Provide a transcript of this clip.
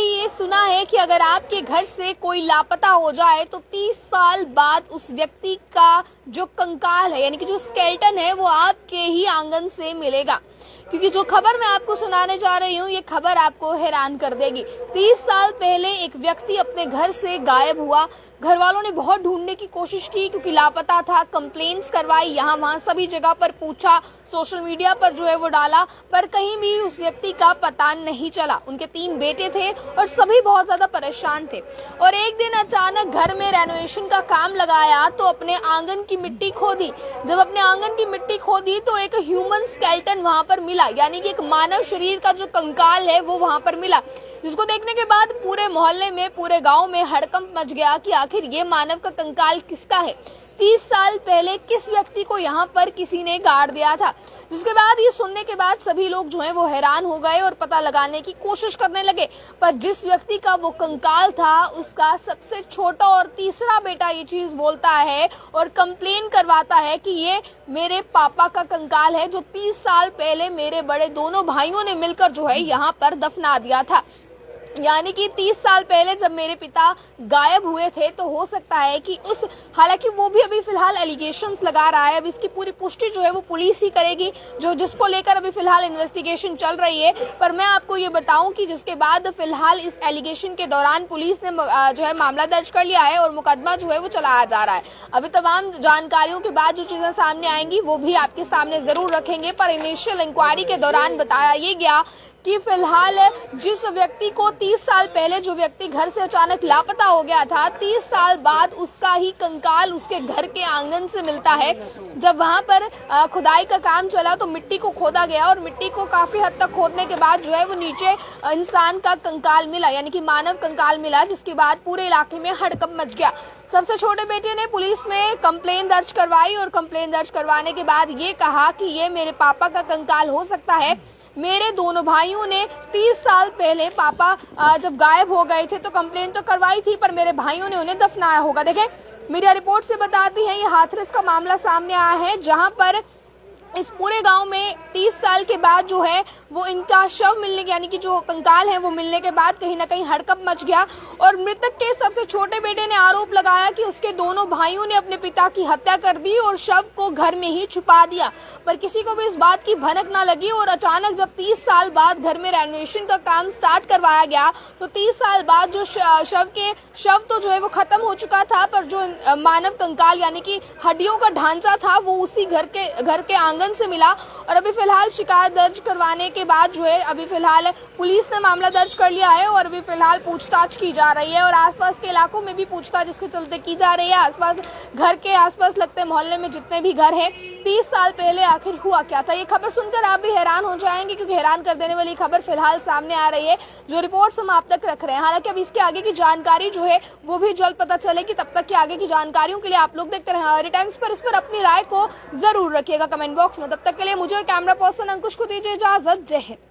कभी ये सुना है कि अगर आपके घर से कोई लापता हो जाए तो 30 साल बाद उस व्यक्ति का जो कंकाल है यानी कि जो स्केलेटन है वो आपके ही आंगन से मिलेगा? क्योंकि जो खबर मैं आपको सुनाने जा रही हूँ ये खबर आपको हैरान कर देगी। 30 साल पहले एक व्यक्ति अपने घर से गायब हुआ। घर वालों ने बहुत ढूंढने की कोशिश की क्योंकि लापता था, कंप्लेंट्स करवाई, यहाँ वहाँ सभी जगह पर पूछा, सोशल मीडिया पर जो है वो डाला, पर कहीं भी उस व्यक्ति का पता नहीं चला। उनके 3 बेटे थे और सभी बहुत ज्यादा परेशान थे। और एक दिन अचानक घर में रेनोवेशन का काम लगाया तो अपने आंगन की मिट्टी खोदी। जब अपने आंगन की मिट्टी खोदी तो एक ह्यूमन स्केलेटन वहां पर मिला, यानी कि एक मानव शरीर का जो कंकाल है वो वहां पर मिला, जिसको देखने के बाद पूरे मोहल्ले में, पूरे गांव में हड़कंप मच गया कि आखिर ये मानव का कंकाल किसका है। 30 साल पहले किस व्यक्ति को यहाँ पर किसी ने गाड़ दिया था। जिसके बाद ये सुनने के बाद सभी लोग जो है वो हैरान हो गए और पता लगाने की कोशिश करने लगे। पर जिस व्यक्ति का वो कंकाल था उसका सबसे छोटा और तीसरा बेटा ये चीज बोलता है और कंप्लेन करवाता है कि ये मेरे पापा का कंकाल है जो 30 साल पहले मेरे बड़े दोनों भाइयों ने मिलकर जो है यहाँ पर दफना दिया था। यानी कि 30 साल पहले जब मेरे पिता गायब हुए थे तो हो सकता है कि हालांकि वो भी अभी फिलहाल एलिगेशंस लगा रहा है। अब इसकी पूरी पुष्टि जो है वो पुलिस ही करेगी, जिसको लेकर अभी फिलहाल इन्वेस्टिगेशन चल रही है। पर मैं आपको ये बताऊं कि जिसके बाद फिलहाल इस एलिगेशन के दौरान पुलिस ने जो है मामला दर्ज कर लिया है और मुकदमा जो है वो चलाया जा रहा है। अभी तमाम जानकारियों के बाद जो चीजें सामने आएंगी वो भी आपके सामने जरूर रखेंगे। पर इनिशियल इंक्वायरी के दौरान बताया ये गया कि फिलहाल जिस व्यक्ति को 30 साल पहले जो व्यक्ति घर से अचानक लापता हो गया था, 30 साल बाद उसका ही कंकाल उसके घर के आंगन से मिलता है। जब वहां पर खुदाई का काम चला तो मिट्टी को खोदा गया और मिट्टी को काफी हद तक खोदने के बाद जो है वो नीचे इंसान का कंकाल मिला, यानी कि मानव कंकाल मिला, जिसके बाद पूरे इलाके में हड़कंप मच गया। सबसे छोटे बेटे ने पुलिस में कंप्लेन दर्ज करवाई और कंप्लेन दर्ज करवाने के बाद ये कहा कि ये मेरे पापा का कंकाल हो सकता है। मेरे दोनों भाइयों ने 30 साल पहले पापा जब गायब हो गए थे तो कंप्लेन तो करवाई थी, पर मेरे भाइयों ने उन्हें दफनाया होगा। देखें, मीडिया रिपोर्ट से बताती है ये हाथरस का मामला सामने आया है, जहां पर इस पूरे गांव में 30 साल के बाद जो है वो इनका शव मिलने यानी कि जो कंकाल है वो मिलने के बाद कहीं ना कहीं हड़कंप मच गया। और मृतक के सबसे छोटे बेटे ने आरोप लगाया कि उसके दोनों भाइयों ने अपने पिता की हत्या कर दी और शव को घर में ही छुपा दिया। पर किसी को भी इस बात की भनक ना लगी और अचानक जब 30 साल बाद घर में रेनोवेशन का काम स्टार्ट करवाया गया तो 30 साल बाद जो शव तो जो है वो खत्म हो चुका था, पर जो मानव कंकाल यानी कि हड्डियों का ढांचा था वो उसी घर के आंगन से मिला। और अभी फिलहाल शिकायत दर्ज करवाने के बाद जो है अभी फिलहाल पुलिस ने मामला दर्ज कर लिया है और अभी फिलहाल पूछताछ की जा रही है और आसपास के इलाकों में भी पूछताछ इसके चलते की जा रही है। आसपास घर के आसपास लगते मोहल्ले में जितने भी घर हैं, 30 साल पहले आखिर हुआ क्या था। ये खबर सुनकर आप भी हैरान हो जाएंगे क्योंकि हैरान कर देने वाली खबर फिलहाल सामने आ रही है, जो रिपोर्ट्स हम आप तक रख रहे हैं। हालांकि अब इसके आगे की जानकारी जो है वो भी जल्द पता चलेगी। तब तक की आगे की जानकारियों के लिए आप लोग देखते रहे हमारे टाइम्स पर। इस पर अपनी राय को जरूर रखिएगा कमेंट बॉक्स में। तब तक के लिए मुझे और कैमरा पर्सन अंकुश को दीजिए इजाजत। जय हिंद।